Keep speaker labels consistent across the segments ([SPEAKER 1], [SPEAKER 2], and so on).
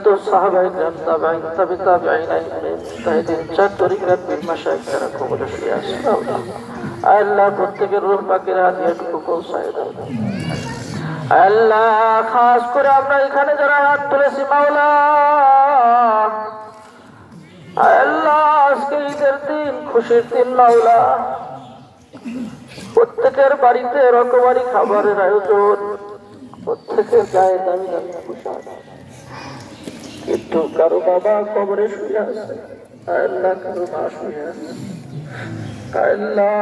[SPEAKER 1] الصحابة الكرام تابعين تبع تابعين مجتهدين চার তরিকার পীর মাশায়েখ যারা কবরে শুয়ে আছে আল্লাহ প্রত্যেকের রূহ পাকের হাদিয়াটুকু পৌঁছায় দাও আল্লাহ খাস করে আমরা এখানে যারা হাত তুলেছি মাওলা আল্লাহ আজকে ঈদের দিন খুশির দিন মাওলা প্রত্যেকের বাড়িতে রকমারি খাবারের আয়োজন প্রত্যেকের গায়ে দামি দামি পোশাক কিন্তু কারো বাবা কবরে শুয়ে আছে আল্লাহ কারো মা শুয়ে আছে আল্লাহ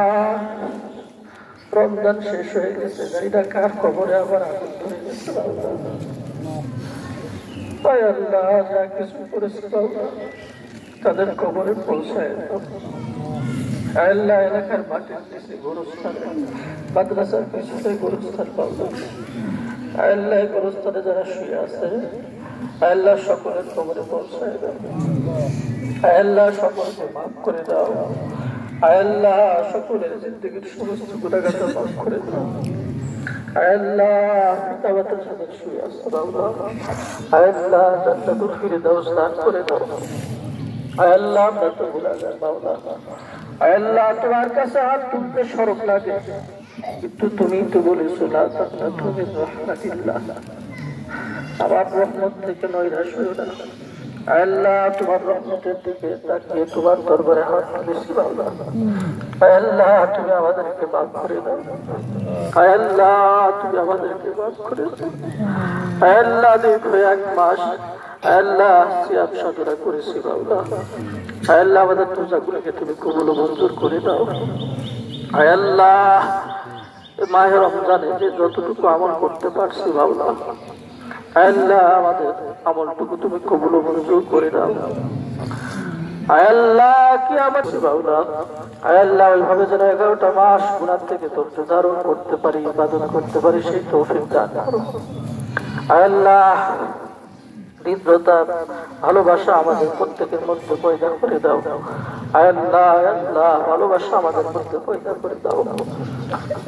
[SPEAKER 1] রমজান শেষ হয়ে গেছে জানিনা কার কবরে আবার আগুন ধরে গেছে আল্লাহ যা কিছু করেছে তাদের কবরে পৌঁছায় আল্লাহ এলাকার মাটির নিচে গোরস্থানে মাদ্রাসার পিছনে গোরস্থান পাওয়া আল্লাহ গোরস্থানে যারা শুয়ে আছে আল্লাহ সকলের কবরে পৌঁছায় দাও আল্লাহ সকলকে মাফ করে দাও আল্লাহ সকলের জিন্দেগীর সমস্ত গুনাহগার মাফ করে দাও আল্লাহ পিতামাতার সাথে শুয়ে আছে আল্লাহ জান্নাতুল ফিরদাউস দান করে দাও আল্লাহ আমরা তো গুনাহগার মাওলা আল্লাহ তোমার কাছে হাত তুলতে শরম লাগে কিন্তু তুমি তো বলেছো না তাকনাতু মির রাহমাতিল্লাহ আমার রহমত থেকে নৈরাশ হইও না আল্লাহ তোমার রহমতের দিকে তাকিয়ে তোমার দরবারে হাত তুলেছি মাওলা আল্লাহ তুমি আমাদেরকে মাফ করে দাও আল্লাহ তুমি আমাদেরকে মাফ করে দাও আল্লাহ দীর্ঘ এক মাস আল্লাহ সিয়াম সাধনা করেছি মাওলা আল্লাহ আমাদের রোজাগুলোকে তুমি কবুল ও মঞ্জুর করে দাও আল্লাহ মাহে রমজানে যে যতটুকু আমল করতে পারছি মাওলা আল্লাহ আমাদের আমলটুকু তুমি কবুল ও মঞ্জুর করে দাও আল্লাহ কি আমার মাওলা আল্লাহ ওইভাবে যেন 11টা মাস গুনাহ থেকে ধৈর্য ধারণ করতে পারি ইবাদত করতে পারি সেই তৌফিক দান করো আল্লাহ হৃদয়তা ভালোবাসা আমাদের প্রত্যেকের মধ্যে পয়দা করে দাও আল্লাহ আল্লাহ ভালোবাসা আমাদের মধ্যে পয়দা করে দাও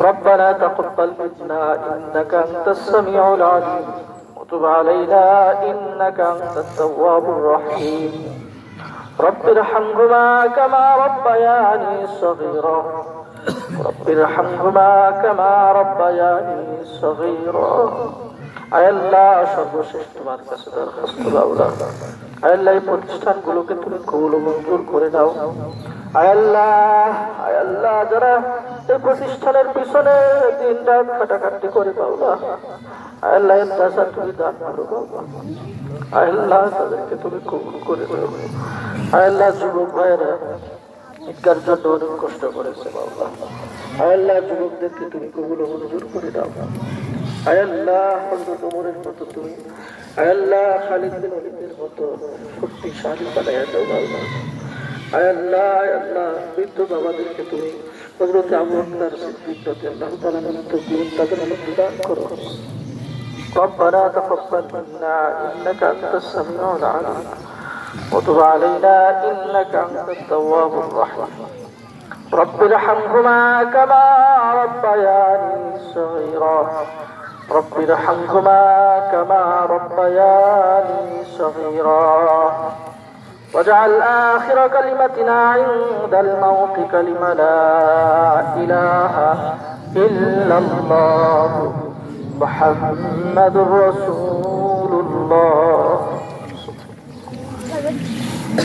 [SPEAKER 1] রব্বানা তাকাব্বাল মিন্না ইন্নাকা আনতাস সামিউল আলিম ওয়া তুব আলাইনা ইন্নাকা আনতাত তাওয়াবুর রহিম রব্বিরহামহুমা কামা রাব্বায়ানি সগীরা রব্বিরহামহুমা কামা রাব্বায়ানি সগীরা আল্লাহ সর্বশেষ তোমার কাছে দরখাস্ত মাওলা আল্লাহ এই প্রতিষ্ঠানগুলোকে তুমি কবুল ও মঞ্জুর করে দাও আল্লাহ আল্লাহ যারা এই প্রতিষ্ঠানের পিছনে দিন রাত খাটাখাটি করে মাওলা আল্লাহ ইন্তাসার তুমি দান করো আল্লাহ তাদেরকে তুমি কবুল করে দাও আল্লাহ যুবক ভাইয়েরা ঈদগার জন্য অনেক কষ্ট করেছে মাওলা আল্লাহ যুবকদেরকে তুমি কবুল ও মঞ্জুর করে দাও আল্লাহ হযরত ওমরের মতো তুমি আল্লাহ খালিদ বিন ওলীদের মতো শক্তিশালী বানায়া দাও আল্লাহ আল্লাহ আল্লাহ বৃদ্ধ বাবাদেরকে তুমি হযরত আবু বকর সিদ্দিক রাদিয়াল্লাহু তাআলা মতো জীবন তাদের মধ্যে দান করো ربنا تقبل منا إنك أنت السميع العليم وتب علينا إنك أنت التواب الرحيم رب ارحمهما كما ربياني صغيرا رب ارحمهما كما ربياني صغيرا واجعل آخر كلمتنا عند الموت كلمة لا إله إلا الله محمد رسول الله